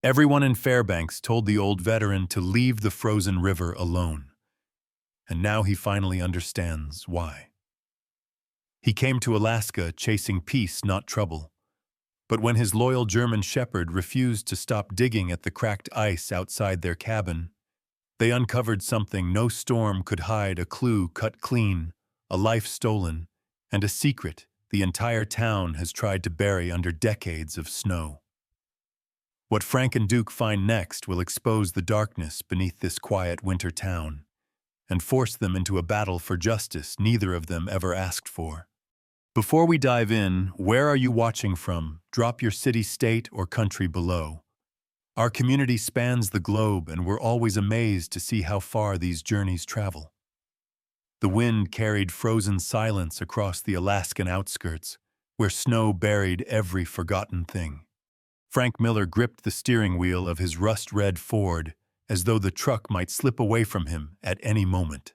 Everyone in Fairbanks told the old veteran to leave the frozen river alone, and now he finally understands why. He came to Alaska chasing peace, not trouble. But when his loyal German shepherd refused to stop digging at the cracked ice outside their cabin, they uncovered something no storm could hide: a clue cut clean, a life stolen, and a secret the entire town has tried to bury under decades of snow. What Frank and Duke find next will expose the darkness beneath this quiet winter town and force them into a battle for justice neither of them ever asked for. Before we dive in, where are you watching from? Drop your city, state, or country below. Our community spans the globe, and we're always amazed to see how far these journeys travel. The wind carried frozen silence across the Alaskan outskirts, where snow buried every forgotten thing. Frank Miller gripped the steering wheel of his rust-red Ford as though the truck might slip away from him at any moment.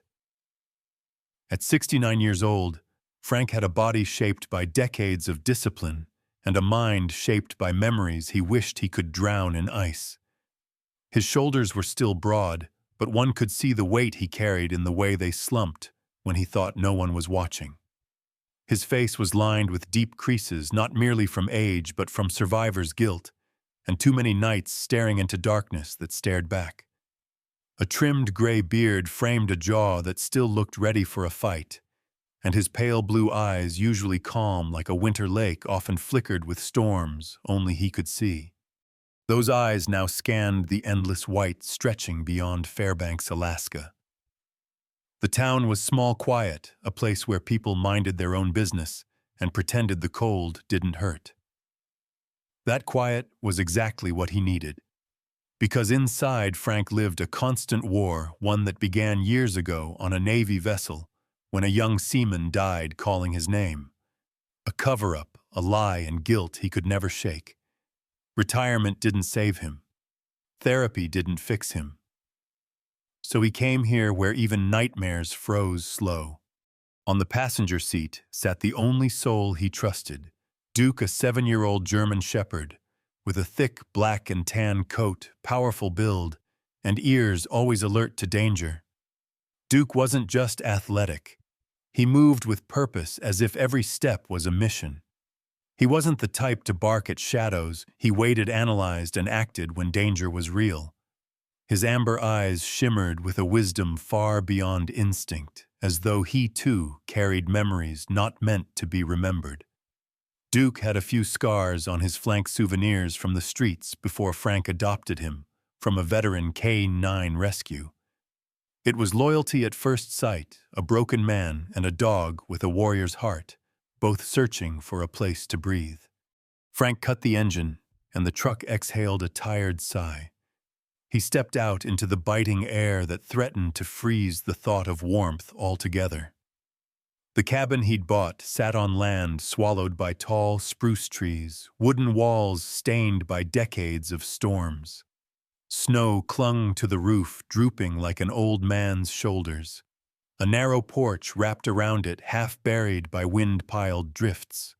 At 69 years old, Frank had a body shaped by decades of discipline and a mind shaped by memories he wished he could drown in ice. His shoulders were still broad, but one could see the weight he carried in the way they slumped when he thought no one was watching. His face was lined with deep creases, not merely from age but from survivor's guilt, and too many nights staring into darkness that stared back. A trimmed gray beard framed a jaw that still looked ready for a fight, and his pale blue eyes, usually calm like a winter lake, often flickered with storms only he could see. Those eyes now scanned the endless white stretching beyond Fairbanks, Alaska. The town was small, quiet, a place where people minded their own business and pretended the cold didn't hurt. That quiet was exactly what he needed. Because inside Frank lived a constant war, one that began years ago on a Navy vessel when a young seaman died calling his name. A cover-up, a lie and guilt he could never shake. Retirement didn't save him. Therapy didn't fix him. So he came here where even nightmares froze slow. On the passenger seat sat the only soul he trusted, Duke, a 7-year-old German shepherd, with a thick black and tan coat, powerful build, and ears always alert to danger. Duke wasn't just athletic. He moved with purpose, as if every step was a mission. He wasn't the type to bark at shadows. He waited, analyzed, and acted when danger was real. His amber eyes shimmered with a wisdom far beyond instinct, as though he too carried memories not meant to be remembered. Duke had a few scars on his flank, souvenirs from the streets before Frank adopted him from a veteran K-9 rescue. It was loyalty at first sight, a broken man and a dog with a warrior's heart, both searching for a place to breathe. Frank cut the engine, and the truck exhaled a tired sigh. He stepped out into the biting air that threatened to freeze the thought of warmth altogether. The cabin he'd bought sat on land swallowed by tall spruce trees, wooden walls stained by decades of storms. Snow clung to the roof, drooping like an old man's shoulders. A narrow porch wrapped around it, half buried by wind-piled drifts.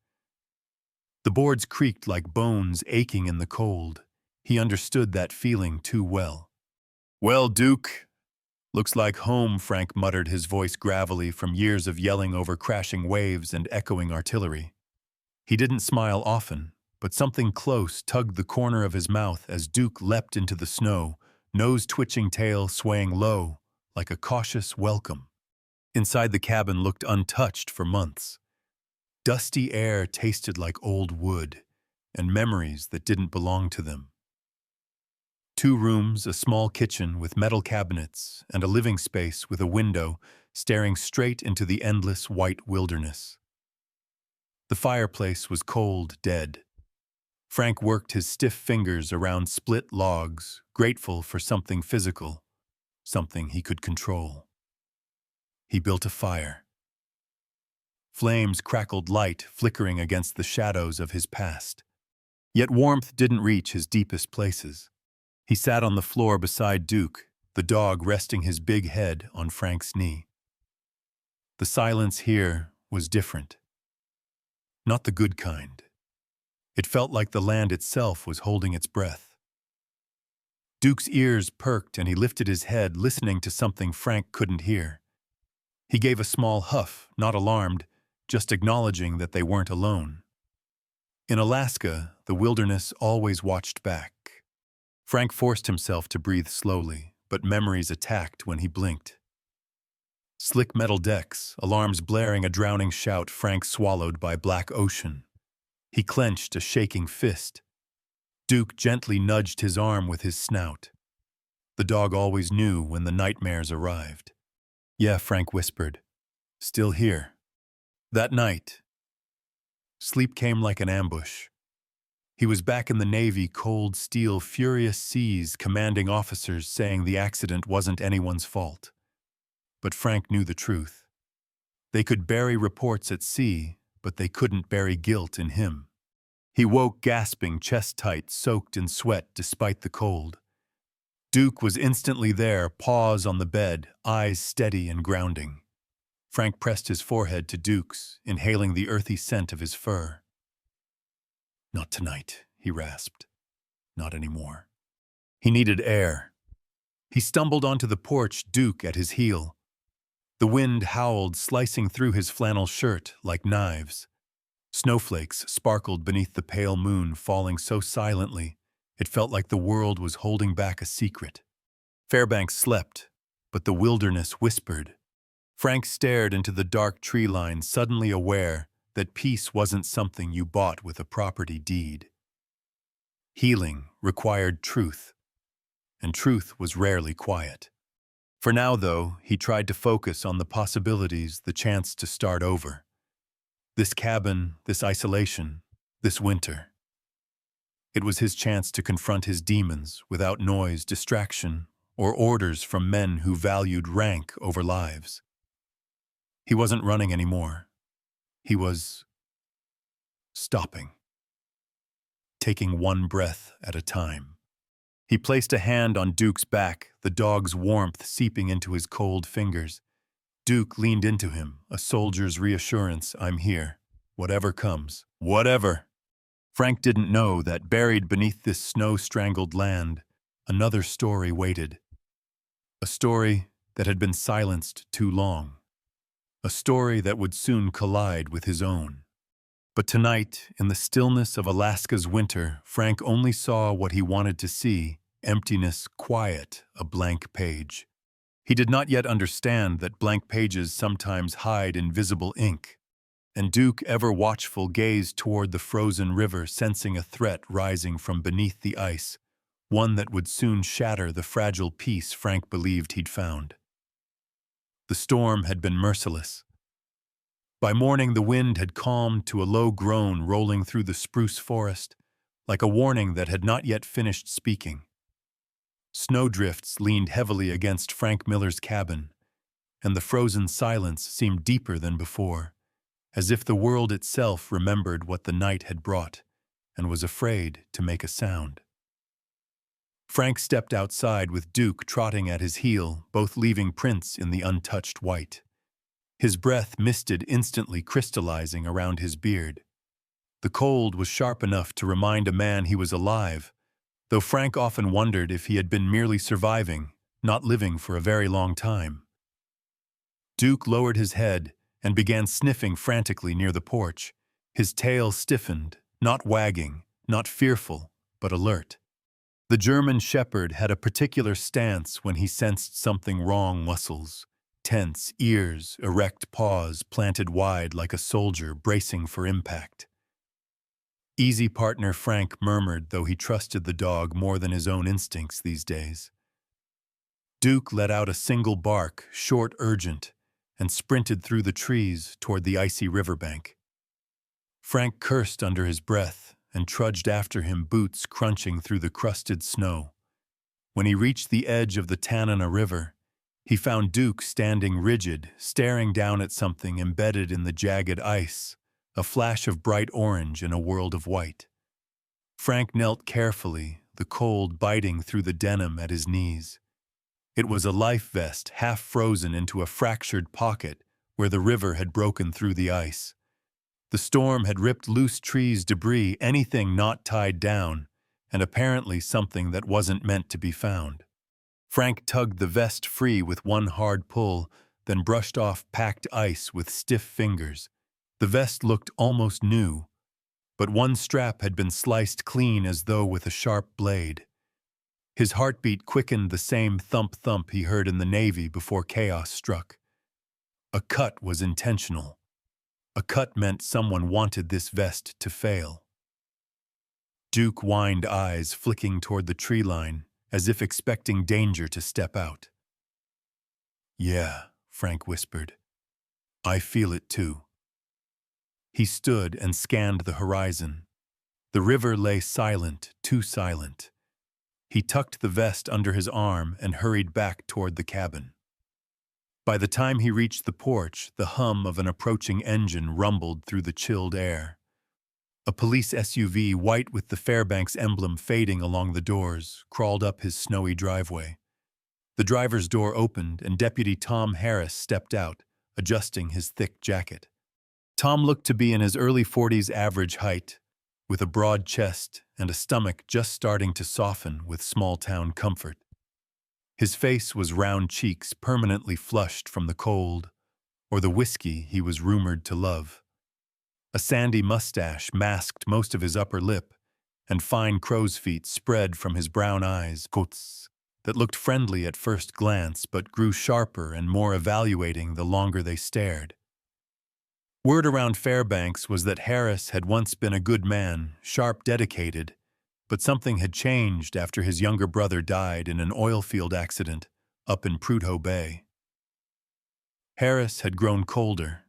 The boards creaked like bones aching in the cold. He understood that feeling too well. "Well, Duke, looks like home," Frank muttered, his voice gravelly from years of yelling over crashing waves and echoing artillery. He didn't smile often, but something close tugged the corner of his mouth as Duke leapt into the snow, nose-twitching, tail swaying low, like a cautious welcome. Inside the cabin looked untouched for months. Dusty air tasted like old wood, and memories that didn't belong to them. 2 rooms, a small kitchen with metal cabinets, and a living space with a window staring straight into the endless white wilderness. The fireplace was cold, dead. Frank worked his stiff fingers around split logs, grateful for something physical, something he could control. He built a fire. Flames crackled, light flickering against the shadows of his past. Yet warmth didn't reach his deepest places. He sat on the floor beside Duke, the dog resting his big head on Frank's knee. The silence here was different. Not the good kind. It felt like the land itself was holding its breath. Duke's ears perked and he lifted his head, listening to something Frank couldn't hear. He gave a small huff, not alarmed, just acknowledging that they weren't alone. In Alaska, the wilderness always watched back. Frank forced himself to breathe slowly, but memories attacked when he blinked. Slick metal decks, alarms blaring a drowning shout Frank swallowed by black ocean. He clenched a shaking fist. Duke gently nudged his arm with his snout. The dog always knew when the nightmares arrived. "Yeah," Frank whispered. "Still here." That night, sleep came like an ambush. He was back in the Navy, cold steel, furious seas, commanding officers saying the accident wasn't anyone's fault. But Frank knew the truth. They could bury reports at sea, but they couldn't bury guilt in him. He woke gasping, chest tight, soaked in sweat despite the cold. Duke was instantly there, paws on the bed, eyes steady and grounding. Frank pressed his forehead to Duke's, inhaling the earthy scent of his fur. "Not tonight," he rasped. "Not anymore." He needed air. He stumbled onto the porch, Duke at his heel. The wind howled, slicing through his flannel shirt like knives. Snowflakes sparkled beneath the pale moon, falling so silently it felt like the world was holding back a secret. Fairbanks slept, but the wilderness whispered. Frank stared into the dark tree line, suddenly aware that peace wasn't something you bought with a property deed. Healing required truth, and truth was rarely quiet. For now, though, he tried to focus on the possibilities, the chance to start over. This cabin, this isolation, this winter. It was his chance to confront his demons without noise, distraction, or orders from men who valued rank over lives. He wasn't running anymore. He was stopping, taking one breath at a time. He placed a hand on Duke's back, the dog's warmth seeping into his cold fingers. Duke leaned into him, a soldier's reassurance, "I'm here. Whatever comes. Whatever." Frank didn't know that buried beneath this snow-strangled land, another story waited. A story that had been silenced too long. A story that would soon collide with his own. But tonight, in the stillness of Alaska's winter, Frank only saw what he wanted to see: emptiness, quiet, a blank page. He did not yet understand that blank pages sometimes hide invisible ink, and Duke, ever watchful, gazed toward the frozen river, sensing a threat rising from beneath the ice, one that would soon shatter the fragile peace Frank believed he'd found. The storm had been merciless. By morning, the wind had calmed to a low groan rolling through the spruce forest, like a warning that had not yet finished speaking. Snowdrifts leaned heavily against Frank Miller's cabin, and the frozen silence seemed deeper than before, as if the world itself remembered what the night had brought and was afraid to make a sound. Frank stepped outside with Duke trotting at his heel, both leaving prints in the untouched white. His breath misted, instantly crystallizing around his beard. The cold was sharp enough to remind a man he was alive, though Frank often wondered if he had been merely surviving, not living for a very long time. Duke lowered his head and began sniffing frantically near the porch. His tail stiffened, not wagging, not fearful, but alert. The German shepherd had a particular stance when he sensed something wrong: muscles, tense, ears, erect, paws planted wide like a soldier bracing for impact. "Easy, partner," Frank murmured, though he trusted the dog more than his own instincts these days. Duke let out a single bark, short, urgent, and sprinted through the trees toward the icy riverbank. Frank cursed under his breath and trudged after him, boots crunching through the crusted snow. When he reached the edge of the Tanana River, he found Duke standing rigid, staring down at something embedded in the jagged ice, a flash of bright orange in a world of white. Frank knelt carefully, the cold biting through the denim at his knees. It was a life vest, half frozen into a fractured pocket where the river had broken through the ice. The storm had ripped loose trees, debris, anything not tied down, and apparently something that wasn't meant to be found. Frank tugged the vest free with one hard pull, then brushed off packed ice with stiff fingers. The vest looked almost new, but one strap had been sliced clean as though with a sharp blade. His heartbeat quickened the same thump-thump he heard in the Navy before chaos struck. A cut was intentional. A cut meant someone wanted this vest to fail. Duke whined, eyes flicking toward the tree line, as if expecting danger to step out. "Yeah," Frank whispered. "I feel it too." He stood and scanned the horizon. The river lay silent, too silent. He tucked the vest under his arm and hurried back toward the cabin. By the time he reached the porch, the hum of an approaching engine rumbled through the chilled air. A police SUV, white with the Fairbanks emblem fading along the doors, crawled up his snowy driveway. The driver's door opened and Deputy Tom Harris stepped out, adjusting his thick jacket. Tom looked to be in his early 40s average height, with a broad chest and a stomach just starting to soften with small-town comfort. His face was round cheeks permanently flushed from the cold, or the whiskey he was rumored to love. A sandy mustache masked most of his upper lip, and fine crow's feet spread from his brown eyes, côtes, that looked friendly at first glance but grew sharper and more evaluating the longer they stared. Word around Fairbanks was that Harris had once been a good man, sharp, dedicated, but something had changed after his younger brother died in an oil field accident up in Prudhoe Bay. Harris had grown colder,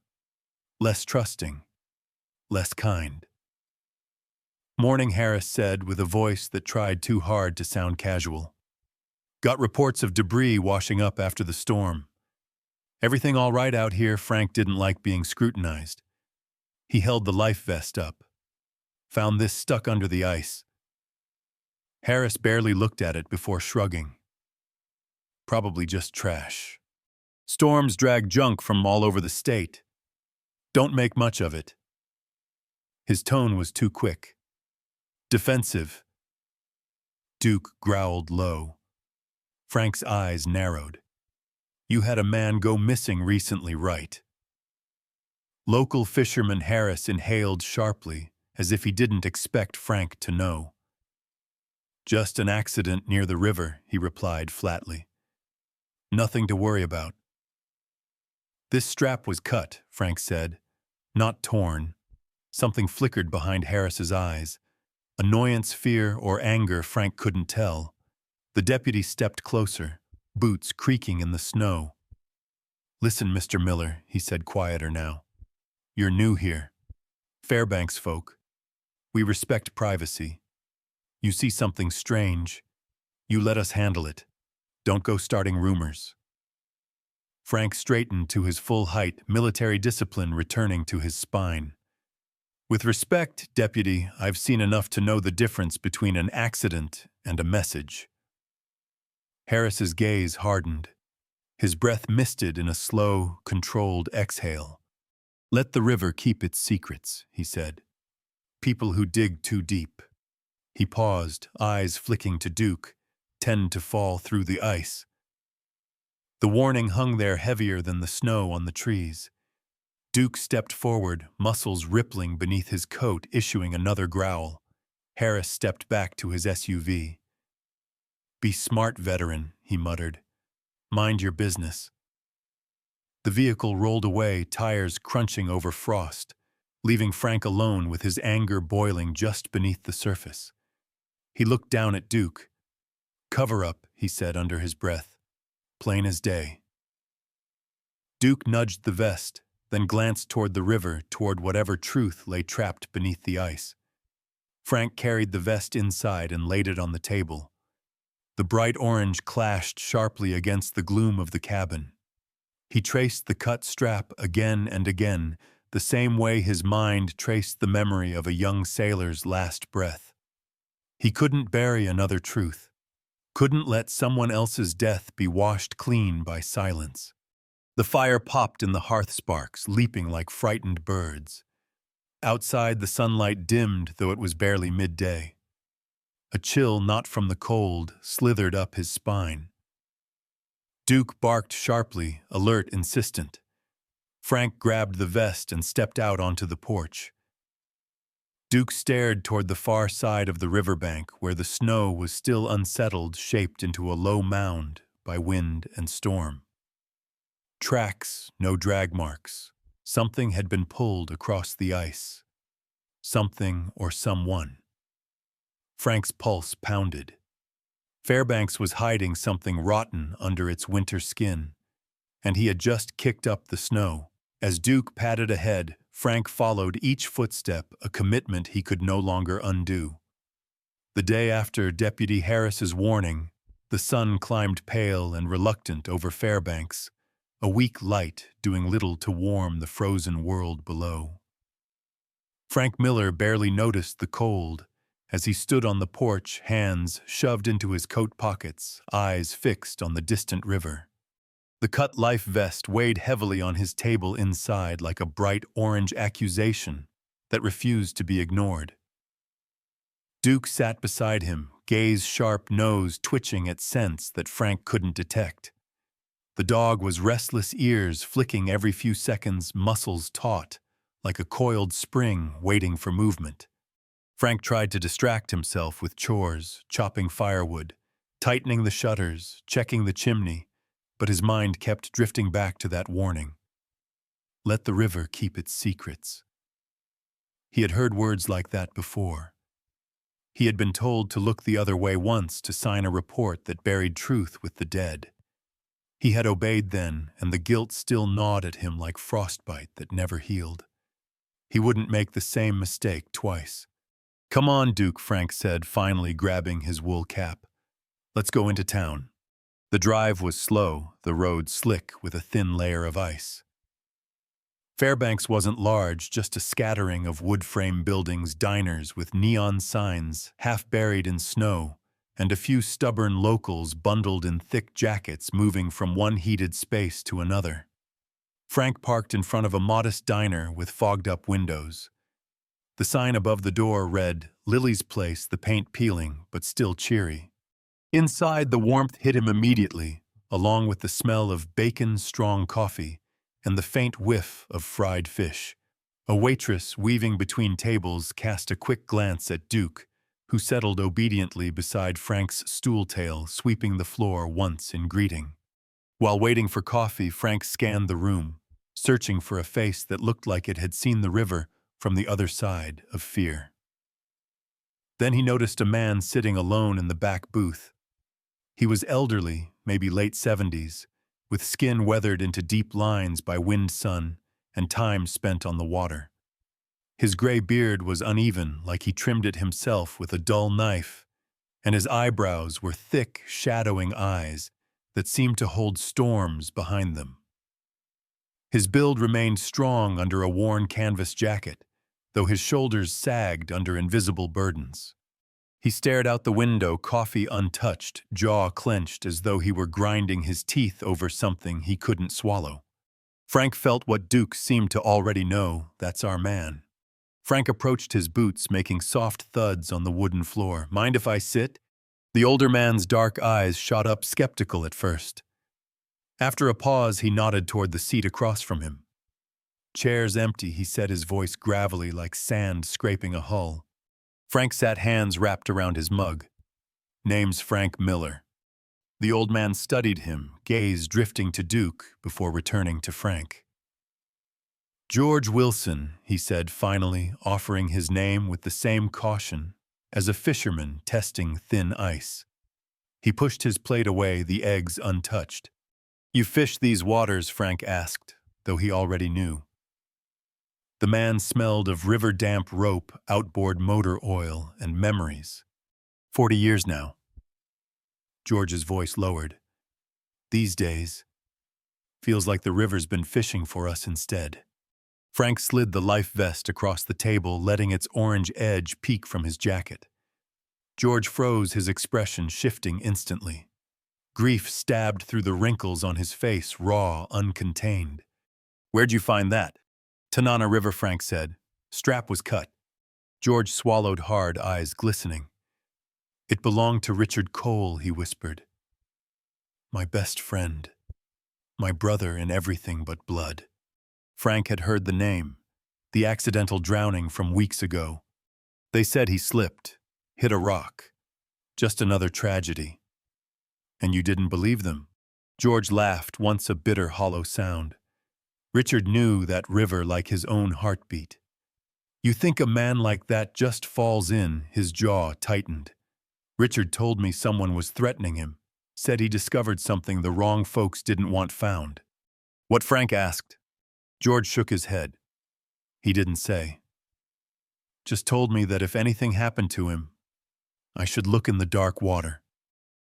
less trusting, less kind. "Morning," Harris said with a voice that tried too hard to sound casual. "Got reports of debris washing up after the storm. Everything all right out here?" Frank didn't like being scrutinized. He held the life vest up. "Found this stuck under the ice." Harris barely looked at it before shrugging. "Probably just trash. Storms drag junk from all over the state. Don't make much of it." His tone was too quick. "Defensive." Duke growled low. Frank's eyes narrowed. "You had a man go missing recently, right?" Local fisherman Harris inhaled sharply, as if he didn't expect Frank to know. "Just an accident near the river," he replied flatly. "Nothing to worry about." "This strap was cut," Frank said, "not torn." Something flickered behind Harris's eyes. Annoyance, fear, or anger, Frank couldn't tell. The deputy stepped closer, boots creaking in the snow. "Listen, Mr. Miller," he said, quieter now. "You're new here. Fairbanks folk. We respect privacy. You see something strange, you let us handle it. Don't go starting rumors." Frank straightened to his full height, military discipline returning to his spine. "With respect, Deputy, I've seen enough to know the difference between an accident and a message." Harris's gaze hardened. His breath misted in a slow, controlled exhale. "Let the river keep its secrets," he said. "People who dig too deep." He paused, eyes flicking to Duke, tend to fall through the ice. The warning hung there heavier than the snow on the trees. Duke stepped forward, muscles rippling beneath his coat, issuing another growl. Harris stepped back to his SUV. "Be smart, veteran," he muttered. "Mind your business." The vehicle rolled away, tires crunching over frost, leaving Frank alone with his anger boiling just beneath the surface. He looked down at Duke. "Cover up," he said under his breath. "Plain as day." Duke nudged the vest, then glanced toward the river, toward whatever truth lay trapped beneath the ice. Frank carried the vest inside and laid it on the table. The bright orange clashed sharply against the gloom of the cabin. He traced the cut strap again and again, the same way his mind traced the memory of a young sailor's last breath. He couldn't bury another truth, couldn't let someone else's death be washed clean by silence. The fire popped in the hearth sparks, leaping like frightened birds. Outside, the sunlight dimmed, though it was barely midday. A chill not from the cold slithered up his spine. Duke barked sharply, alert, insistent. Frank grabbed the vest and stepped out onto the porch. Duke stared toward the far side of the riverbank where the snow was still unsettled, shaped into a low mound by wind and storm. Tracks, no drag marks. Something had been pulled across the ice. Something or someone. Frank's pulse pounded. Fairbanks was hiding something rotten under its winter skin, and he had just kicked up the snow. As Duke padded ahead, Frank followed each footstep, a commitment he could no longer undo. The day after Deputy Harris's warning, the sun climbed pale and reluctant over Fairbanks, a weak light doing little to warm the frozen world below. Frank Miller barely noticed the cold as he stood on the porch, hands shoved into his coat pockets, eyes fixed on the distant river. The cut life vest weighed heavily on his table inside like a bright orange accusation that refused to be ignored. Duke sat beside him, gaze sharp, nose twitching at scents that Frank couldn't detect. The dog was restless, ears flicking every few seconds, muscles taut, like a coiled spring waiting for movement. Frank tried to distract himself with chores, chopping firewood, tightening the shutters, checking the chimney, but his mind kept drifting back to that warning. Let the river keep its secrets. He had heard words like that before. He had been told to look the other way once to sign a report that buried truth with the dead. He had obeyed then, and the guilt still gnawed at him like frostbite that never healed. He wouldn't make the same mistake twice. Come on, Duke, Frank said, finally grabbing his wool cap. Let's go into town. The drive was slow, the road slick with a thin layer of ice. Fairbanks wasn't large, just a scattering of wood-frame buildings, diners with neon signs half buried in snow, and a few stubborn locals bundled in thick jackets moving from one heated space to another. Frank parked in front of a modest diner with fogged-up windows. The sign above the door read, Lily's Place, the paint peeling, but still cheery. Inside, the warmth hit him immediately, along with the smell of bacon, strong coffee, and the faint whiff of fried fish. A waitress weaving between tables cast a quick glance at Duke, who settled obediently beside Frank's stool tail, sweeping the floor once in greeting. While waiting for coffee, Frank scanned the room, searching for a face that looked like it had seen the river from the other side of fear. Then he noticed a man sitting alone in the back booth. He was elderly, maybe late 70s, with skin weathered into deep lines by wind, sun, and time spent on the water. His gray beard was uneven, like he trimmed it himself with a dull knife, and his eyebrows were thick, shadowing eyes that seemed to hold storms behind them. His build remained strong under a worn canvas jacket, though his shoulders sagged under invisible burdens. He stared out the window, coffee untouched, jaw clenched as though he were grinding his teeth over something he couldn't swallow. Frank felt what Duke seemed to already know, that's our man. Frank approached his boots, making soft thuds on the wooden floor. Mind if I sit? The older man's dark eyes shot up, skeptical at first. After a pause, he nodded toward the seat across from him. Chair's empty, he said, his voice gravelly like sand scraping a hull. Frank sat, hands wrapped around his mug. Name's Frank Miller. The old man studied him, gaze drifting to Duke before returning to Frank. George Wilson, he said finally, offering his name with the same caution as a fisherman testing thin ice. He pushed his plate away, the eggs untouched. You fish these waters? Frank asked, though he already knew. The man smelled of river-damp rope, outboard motor oil, and memories. 40 years now. George's voice lowered. These days, feels like the river's been fishing for us instead. Frank slid the life vest across the table, letting its orange edge peek from his jacket. George froze, his expression shifting instantly. Grief stabbed through the wrinkles on his face, raw, uncontained. Where'd you find that? Tanana River, Frank said. Strap was cut. George swallowed hard, eyes glistening. It belonged to Richard Cole, he whispered. My best friend. My brother in everything but blood. Frank had heard the name, the accidental drowning from weeks ago. They said he slipped, hit a rock. Just another tragedy. And you didn't believe them? George laughed, once a bitter, hollow sound. Richard knew that river like his own heartbeat. You think a man like that just falls in, his jaw tightened. Richard told me someone was threatening him, said he discovered something the wrong folks didn't want found. What Frank asked. George shook his head. He didn't say. Just told me that if anything happened to him, I should look in the dark water.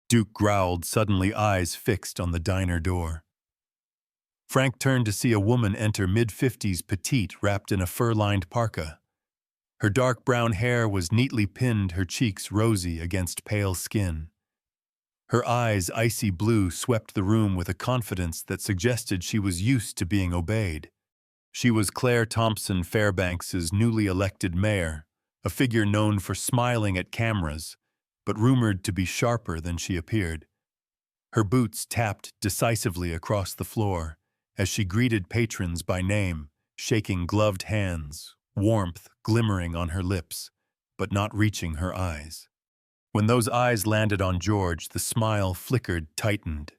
Duke growled, suddenly eyes fixed on the diner door. Frank turned to see a woman enter, mid-50s, petite, wrapped in a fur-lined parka. Her dark brown hair was neatly pinned, her cheeks rosy against pale skin. Her eyes, icy blue, swept the room with a confidence that suggested she was used to being obeyed. She was Claire Thompson, Fairbanks's newly elected mayor, a figure known for smiling at cameras, but rumored to be sharper than she appeared. Her boots tapped decisively across the floor as she greeted patrons by name, shaking gloved hands, warmth glimmering on her lips, but not reaching her eyes. When those eyes landed on George, the smile flickered, tightened.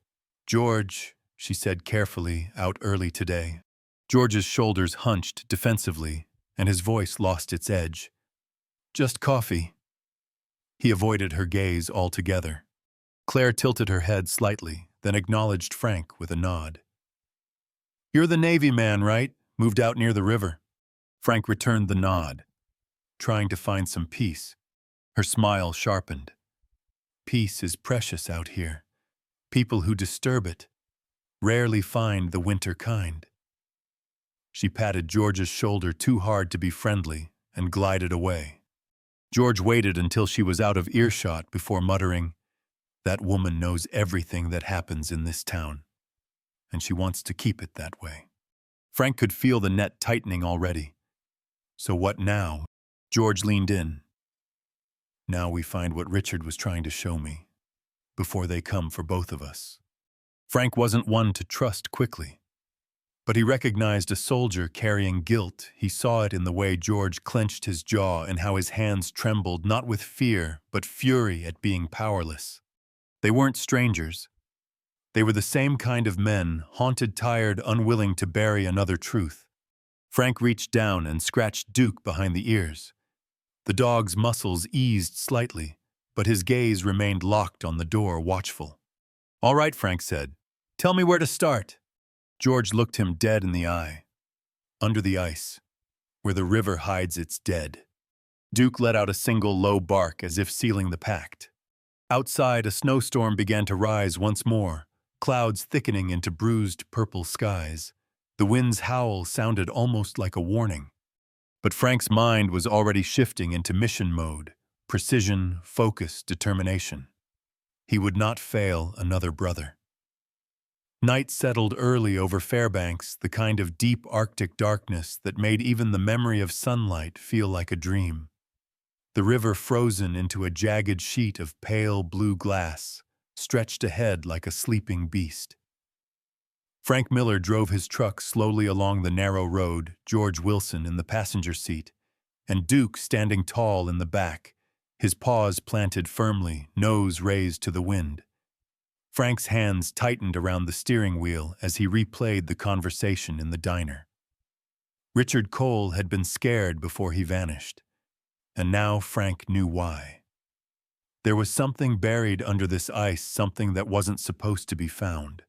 George, she said carefully, out early today. George's shoulders hunched defensively, and his voice lost its edge. Just coffee. He avoided her gaze altogether. Claire tilted her head slightly, then acknowledged Frank with a nod. You're the Navy man, right? Moved out near the river. Frank returned the nod, trying to find some peace. Her smile sharpened. Peace is precious out here. People who disturb it rarely find the winter kind. She patted George's shoulder too hard to be friendly and glided away. George waited until she was out of earshot before muttering, That woman knows everything that happens in this town, and she wants to keep it that way. Frank could feel the net tightening already. So what now? George leaned in. Now we find what Richard was trying to show me, before they come for both of us. Frank wasn't one to trust quickly, but he recognized a soldier carrying guilt. He saw it in the way George clenched his jaw and how his hands trembled, not with fear, but fury at being powerless. They weren't strangers. They were the same kind of men, haunted, tired, unwilling to bury another truth. Frank reached down and scratched Duke behind the ears. The dog's muscles eased slightly, but his gaze remained locked on the door, watchful. All right, Frank said. Tell me where to start. George looked him dead in the eye. Under the ice, where the river hides its dead. Duke let out a single low bark as if sealing the pact. Outside, a snowstorm began to rise once more, clouds thickening into bruised purple skies. The wind's howl sounded almost like a warning. But Frank's mind was already shifting into mission mode, precision, focus, determination. He would not fail another brother. Night settled early over Fairbanks, the kind of deep Arctic darkness that made even the memory of sunlight feel like a dream. The river frozen into a jagged sheet of pale blue glass, stretched ahead like a sleeping beast. Frank Miller drove his truck slowly along the narrow road, George Wilson in the passenger seat, and Duke standing tall in the back, his paws planted firmly, nose raised to the wind. Frank's hands tightened around the steering wheel as he replayed the conversation in the diner. Richard Cole had been scared before he vanished, and now Frank knew why. There was something buried under this ice, something that wasn't supposed to be found.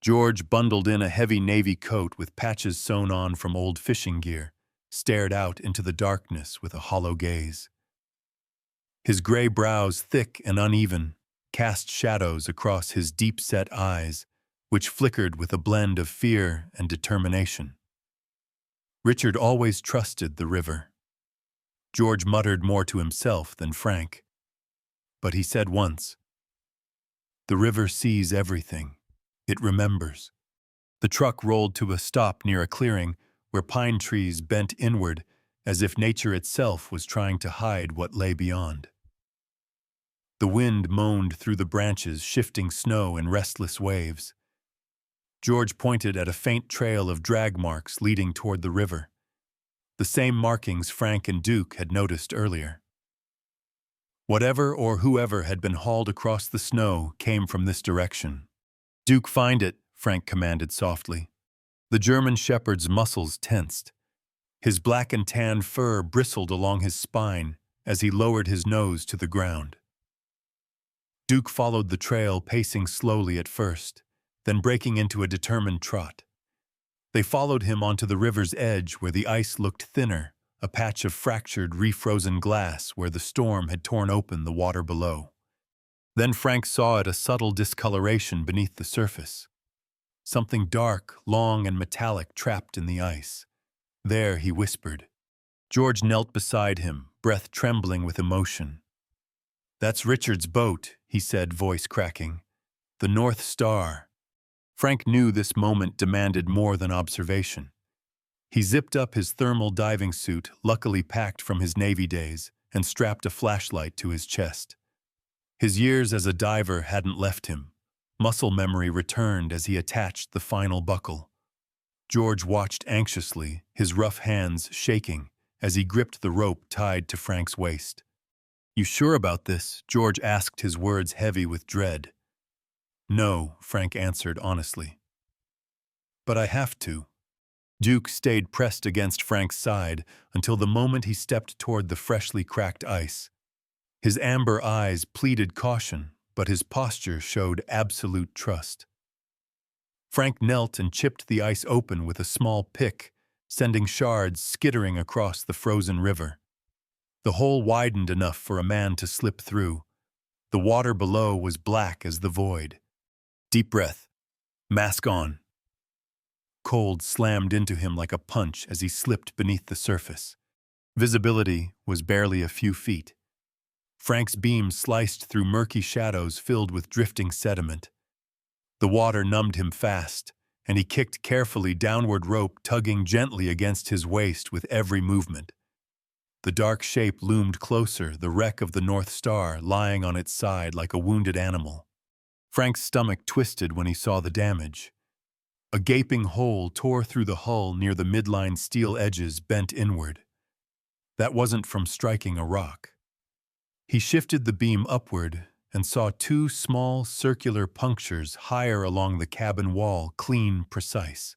George, bundled in a heavy navy coat with patches sewn on from old fishing gear, stared out into the darkness with a hollow gaze. His gray brows, thick and uneven, cast shadows across his deep-set eyes, which flickered with a blend of fear and determination. Richard always trusted the river. George muttered more to himself than Frank. But he said once, "The river sees everything. It remembers." The truck rolled to a stop near a clearing where pine trees bent inward as if nature itself was trying to hide what lay beyond. The wind moaned through the branches, shifting snow in restless waves. George pointed at a faint trail of drag marks leading toward the river, the same markings Frank and Duke had noticed earlier. Whatever or whoever had been hauled across the snow came from this direction. "Duke, find it," Frank commanded softly. The German shepherd's muscles tensed. His black and tan fur bristled along his spine as he lowered his nose to the ground. Duke followed the trail, pacing slowly at first, then breaking into a determined trot. They followed him onto the river's edge where the ice looked thinner, a patch of fractured, refrozen glass where the storm had torn open the water below. Then Frank saw it, a subtle discoloration beneath the surface. Something dark, long, and metallic trapped in the ice. "There," he whispered. George knelt beside him, breath trembling with emotion. "That's Richard's boat," he said, voice cracking. "The North Star." Frank knew this moment demanded more than observation. He zipped up his thermal diving suit, luckily packed from his Navy days, and strapped a flashlight to his chest. His years as a diver hadn't left him. Muscle memory returned as he attached the final buckle. George watched anxiously, his rough hands shaking as he gripped the rope tied to Frank's waist. "You sure about this?" George asked, his words heavy with dread. "No," Frank answered honestly. "But I have to." Duke stayed pressed against Frank's side until the moment he stepped toward the freshly cracked ice. His amber eyes pleaded caution, but his posture showed absolute trust. Frank knelt and chipped the ice open with a small pick, sending shards skittering across the frozen river. The hole widened enough for a man to slip through. The water below was black as the void. Deep breath. Mask on. Cold slammed into him like a punch as he slipped beneath the surface. Visibility was barely a few feet. Frank's beam sliced through murky shadows filled with drifting sediment. The water numbed him fast, and he kicked carefully downward rope, tugging gently against his waist with every movement. The dark shape loomed closer, the wreck of the North Star lying on its side like a wounded animal. Frank's stomach twisted when he saw the damage. A gaping hole tore through the hull near the midline, steel edges bent inward. That wasn't from striking a rock. He shifted the beam upward and saw two small circular punctures higher along the cabin wall, clean, precise.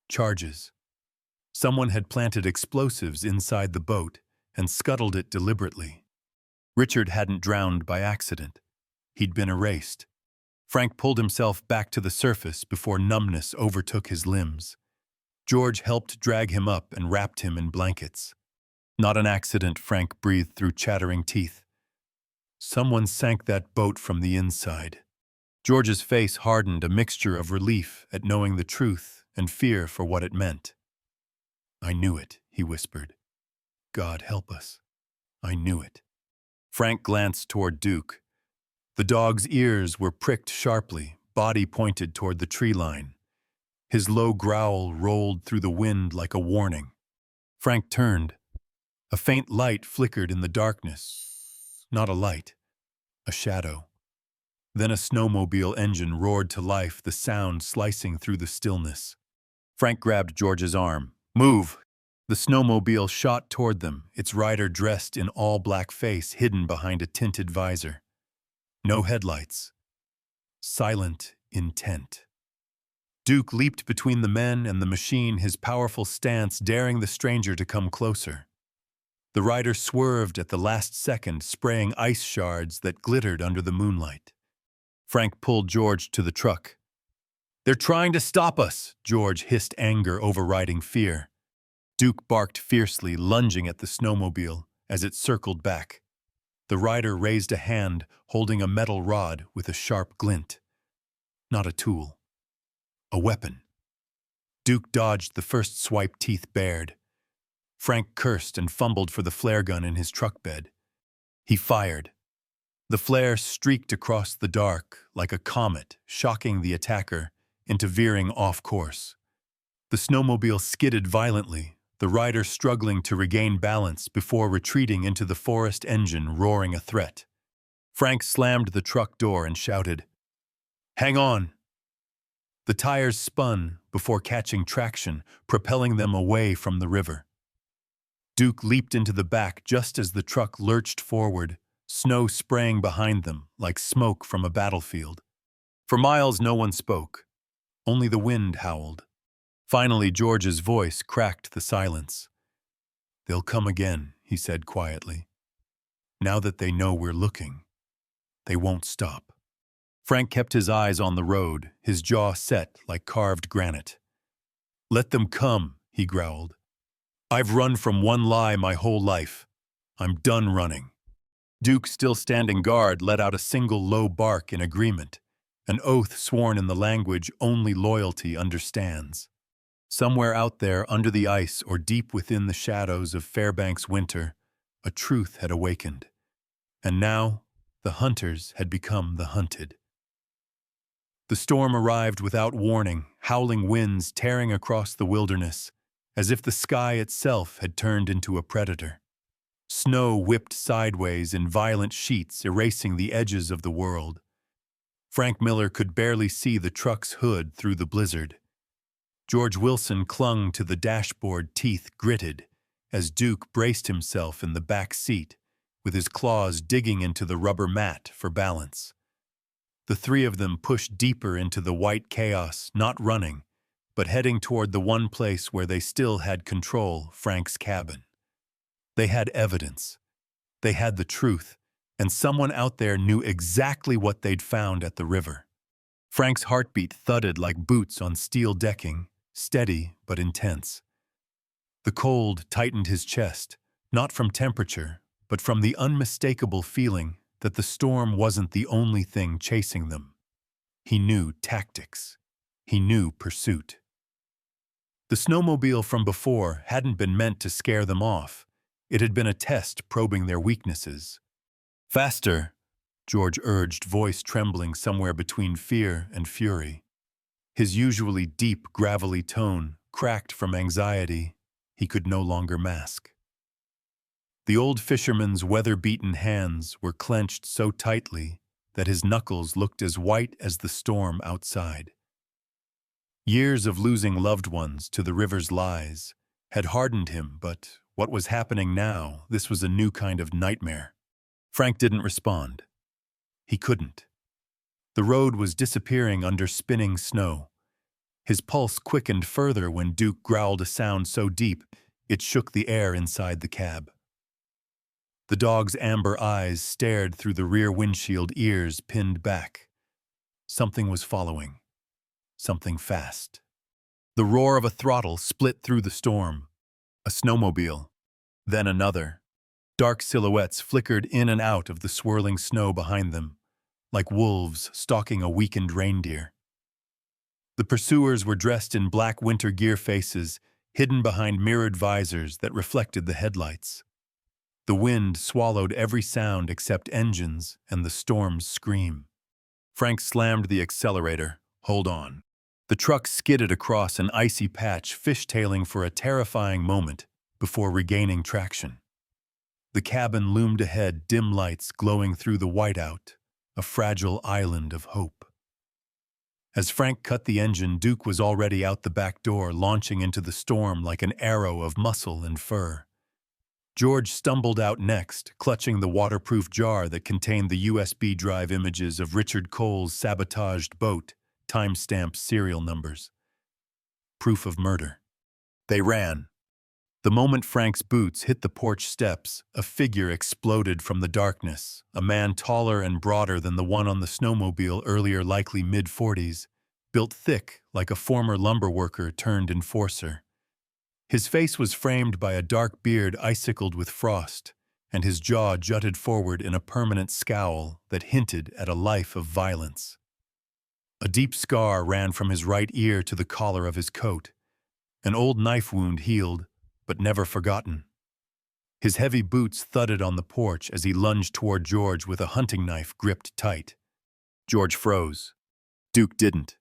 Charges. Someone had planted explosives inside the boat and scuttled it deliberately. Richard hadn't drowned by accident. He'd been erased. Frank pulled himself back to the surface before numbness overtook his limbs. George helped drag him up and wrapped him in blankets. "Not an accident," Frank breathed through chattering teeth. "Someone sank that boat from the inside." George's face hardened, a mixture of relief at knowing the truth and fear for what it meant. "I knew it," he whispered. "God help us. I knew it." Frank glanced toward Duke. The dog's ears were pricked sharply, body pointed toward the tree line. His low growl rolled through the wind like a warning. Frank turned. A faint light flickered in the darkness. Not a light, a shadow. Then a snowmobile engine roared to life, the sound slicing through the stillness. Frank grabbed George's arm. "Move!" The snowmobile shot toward them, its rider dressed in all-black face hidden behind a tinted visor. No headlights. Silent intent. Duke leaped between the men and the machine, his powerful stance daring the stranger to come closer. The rider swerved at the last second, spraying ice shards that glittered under the moonlight. Frank pulled George to the truck. "They're trying to stop us," George hissed, anger overriding fear. Duke barked fiercely, lunging at the snowmobile as it circled back. The rider raised a hand, holding a metal rod with a sharp glint. Not a tool. A weapon. Duke dodged the first swipe, teeth bared. Frank cursed and fumbled for the flare gun in his truck bed. He fired. The flare streaked across the dark like a comet, shocking the attacker into veering off course. The snowmobile skidded violently, the rider struggling to regain balance before retreating into the forest engine, roaring a threat. Frank slammed the truck door and shouted, "Hang on!" The tires spun before catching traction, propelling them away from the river. Duke leaped into the back just as the truck lurched forward, snow spraying behind them like smoke from a battlefield. For miles no one spoke. Only the wind howled. Finally, George's voice cracked the silence. "They'll come again," he said quietly. "Now that they know we're looking, they won't stop." Frank kept his eyes on the road, his jaw set like carved granite. "Let them come," he growled. "I've run from one lie my whole life. I'm done running." Duke, still standing guard, let out a single low bark in agreement, an oath sworn in the language only loyalty understands. Somewhere out there, under the ice or deep within the shadows of Fairbanks winter, a truth had awakened. And now, the hunters had become the hunted. The storm arrived without warning, howling winds tearing across the wilderness, as if the sky itself had turned into a predator. Snow whipped sideways in violent sheets, erasing the edges of the world. Frank Miller could barely see the truck's hood through the blizzard. George Wilson clung to the dashboard, teeth gritted, as Duke braced himself in the back seat, with his claws digging into the rubber mat for balance. The three of them pushed deeper into the white chaos, not running, but heading toward the one place where they still had control, Frank's cabin. They had evidence. They had the truth, and someone out there knew exactly what they'd found at the river. Frank's heartbeat thudded like boots on steel decking, steady but intense. The cold tightened his chest, not from temperature, but from the unmistakable feeling that the storm wasn't the only thing chasing them. He knew tactics. He knew pursuit. The snowmobile from before hadn't been meant to scare them off. It had been a test probing their weaknesses. "Faster," George urged, voice trembling somewhere between fear and fury. His usually deep, gravelly tone cracked from anxiety he could no longer mask. The old fisherman's weather-beaten hands were clenched so tightly that his knuckles looked as white as the storm outside. Years of losing loved ones to the river's lies had hardened him, but what was happening now, this was a new kind of nightmare. Frank didn't respond. He couldn't. The road was disappearing under spinning snow. His pulse quickened further when Duke growled a sound so deep it shook the air inside the cab. The dog's amber eyes stared through the rear windshield, ears pinned back. Something was following. Something fast. The roar of a throttle split through the storm. A snowmobile. Then another. Dark silhouettes flickered in and out of the swirling snow behind them, like wolves stalking a weakened reindeer. The pursuers were dressed in black winter gear faces, hidden behind mirrored visors that reflected the headlights. The wind swallowed every sound except engines and the storm's scream. Frank slammed the accelerator. "Hold on." The truck skidded across an icy patch, fishtailing for a terrifying moment before regaining traction. The cabin loomed ahead, dim lights glowing through the whiteout, a fragile island of hope. As Frank cut the engine, Duke was already out the back door, launching into the storm like an arrow of muscle and fur. George stumbled out next, clutching the waterproof jar that contained the USB drive images of Richard Cole's sabotaged boat, time-stamped serial numbers. Proof of murder. They ran. The moment Frank's boots hit the porch steps, a figure exploded from the darkness, a man taller and broader than the one on the snowmobile earlier, likely mid-40s, built thick like a former lumber worker turned enforcer. His face was framed by a dark beard icicled with frost, and his jaw jutted forward in a permanent scowl that hinted at a life of violence. A deep scar ran from his right ear to the collar of his coat, an old knife wound healed, but never forgotten. His heavy boots thudded on the porch as he lunged toward George with a hunting knife gripped tight. George froze. Duke didn't.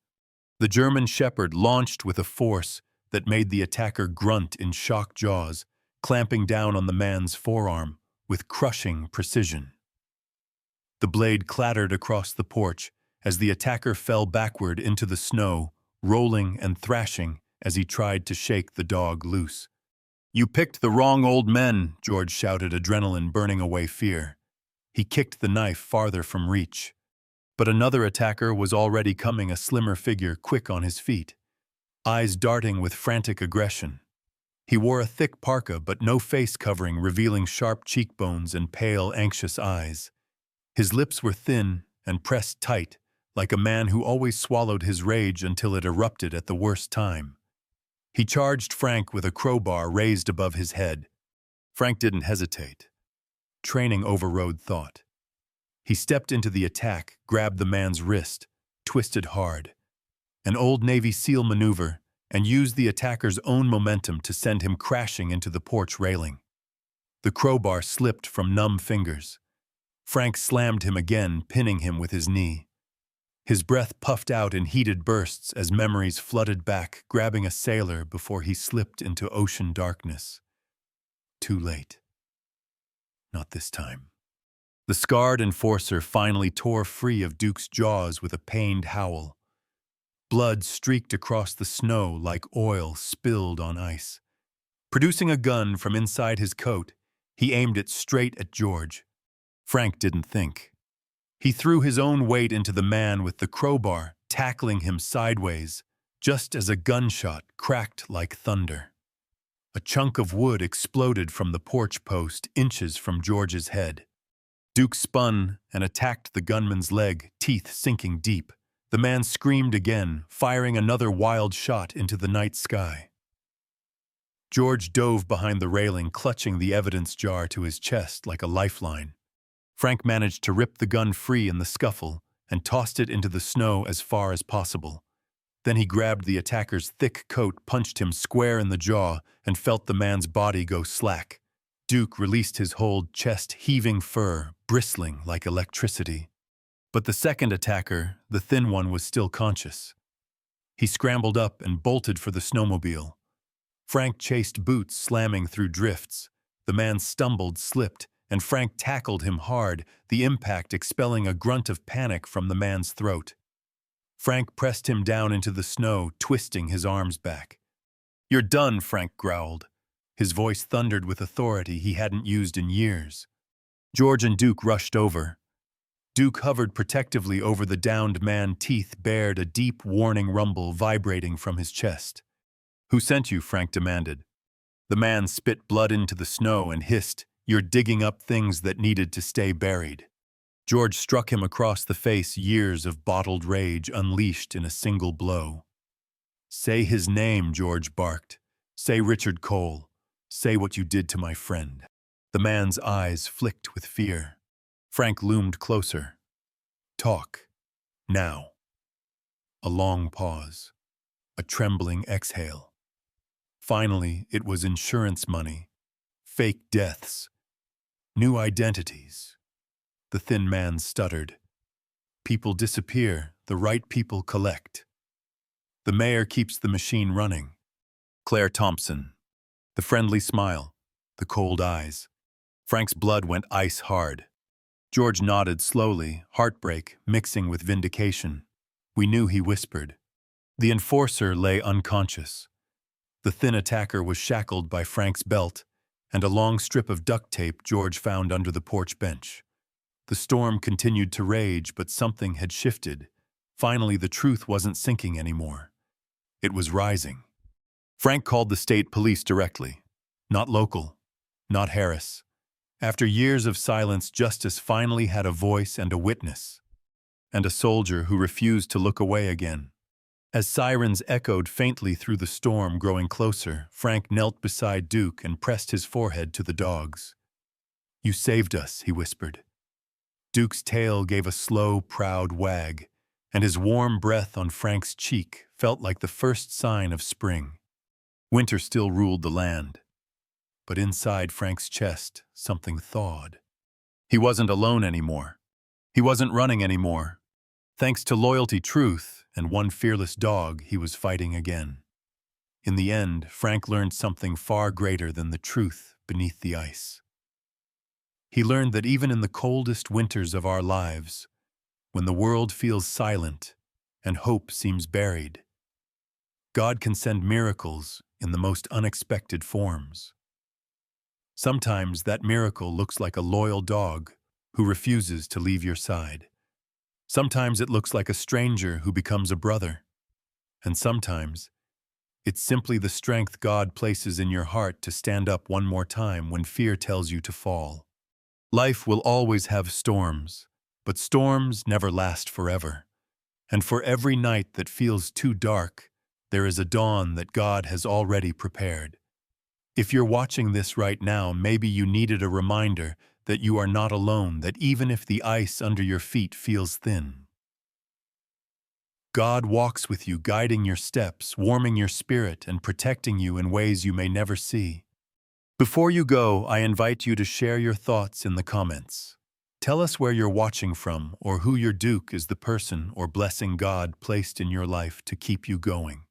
The German shepherd launched with a force that made the attacker grunt in shocked jaws, clamping down on the man's forearm with crushing precision. The blade clattered across the porch as the attacker fell backward into the snow, rolling and thrashing as he tried to shake the dog loose. "You picked the wrong old men," George shouted, adrenaline burning away fear. He kicked the knife farther from reach. But another attacker was already coming, a slimmer figure, quick on his feet, eyes darting with frantic aggression. He wore a thick parka but no face covering, revealing sharp cheekbones and pale, anxious eyes. His lips were thin and pressed tight, like a man who always swallowed his rage until it erupted at the worst time. He charged Frank with a crowbar raised above his head. Frank didn't hesitate. Training overrode thought. He stepped into the attack, grabbed the man's wrist, twisted hard. An old Navy SEAL maneuver, and used the attacker's own momentum to send him crashing into the porch railing. The crowbar slipped from numb fingers. Frank slammed him again, pinning him with his knee. His breath puffed out in heated bursts as memories flooded back, grabbing a sailor before he slipped into ocean darkness. Too late. Not this time. The scarred enforcer finally tore free of Duke's jaws with a pained howl. Blood streaked across the snow like oil spilled on ice. Producing a gun from inside his coat, he aimed it straight at George. Frank didn't think. He threw his own weight into the man with the crowbar, tackling him sideways, just as a gunshot cracked like thunder. A chunk of wood exploded from the porch post, inches from George's head. Duke spun and attacked the gunman's leg, teeth sinking deep. The man screamed again, firing another wild shot into the night sky. George dove behind the railing, clutching the evidence jar to his chest like a lifeline. Frank managed to rip the gun free in the scuffle and tossed it into the snow as far as possible. Then he grabbed the attacker's thick coat, punched him square in the jaw, and felt the man's body go slack. Duke released his hold, chest heaving, fur bristling like electricity. But the second attacker, the thin one, was still conscious. He scrambled up and bolted for the snowmobile. Frank chased boots, slamming through drifts. The man stumbled, slipped, and Frank tackled him hard, the impact expelling a grunt of panic from the man's throat. Frank pressed him down into the snow, twisting his arms back. "You're done," Frank growled. His voice thundered with authority he hadn't used in years. George and Duke rushed over. Duke hovered protectively over the downed man, teeth bared, a deep, warning rumble vibrating from his chest. "Who sent you?" Frank demanded. The man spit blood into the snow and hissed, "You're digging up things that needed to stay buried." George struck him across the face, years of bottled rage unleashed in a single blow. "Say his name," George barked. "Say Richard Cole. Say what you did to my friend." The man's eyes flicked with fear. Frank loomed closer. "Talk. Now." A long pause. A trembling exhale. Finally, it was insurance money. Fake deaths. New identities. The thin man stuttered. "People disappear, the right people collect. The mayor keeps the machine running." Claire Thompson. The friendly smile. The cold eyes. Frank's blood went ice hard. George nodded slowly, heartbreak mixing with vindication. "We knew," he whispered. The enforcer lay unconscious. The thin attacker was shackled by Frank's belt and a long strip of duct tape George found under the porch bench. The storm continued to rage, but something had shifted. Finally, the truth wasn't sinking anymore. It was rising. Frank called the state police directly. Not local. Not Harris. After years of silence, justice finally had a voice and a witness. And a soldier who refused to look away again. As sirens echoed faintly through the storm growing closer, Frank knelt beside Duke and pressed his forehead to the dog's. "You saved us," he whispered. Duke's tail gave a slow, proud wag, and his warm breath on Frank's cheek felt like the first sign of spring. Winter still ruled the land. But inside Frank's chest, something thawed. He wasn't alone anymore. He wasn't running anymore. Thanks to loyalty, truth, and one fearless dog, he was fighting again. In the end, Frank learned something far greater than the truth beneath the ice. He learned that even in the coldest winters of our lives, when the world feels silent and hope seems buried, God can send miracles in the most unexpected forms. Sometimes that miracle looks like a loyal dog who refuses to leave your side. Sometimes it looks like a stranger who becomes a brother. And sometimes it's simply the strength God places in your heart to stand up one more time when fear tells you to fall. Life will always have storms, but storms never last forever. And for every night that feels too dark, there is a dawn that God has already prepared. If you're watching this right now, maybe you needed a reminder that you are not alone, that even if the ice under your feet feels thin, God walks with you, guiding your steps, warming your spirit, and protecting you in ways you may never see. Before you go, I invite you to share your thoughts in the comments. Tell us where you're watching from or who your Duke is, the person or blessing God placed in your life to keep you going.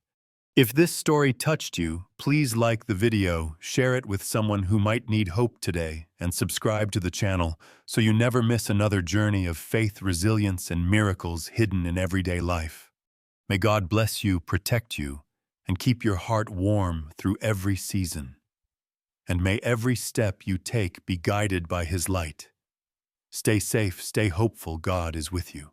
If this story touched you, please like the video, share it with someone who might need hope today, and subscribe to the channel so you never miss another journey of faith, resilience, and miracles hidden in everyday life. May God bless you, protect you, and keep your heart warm through every season. And may every step you take be guided by His light. Stay safe, stay hopeful, God is with you.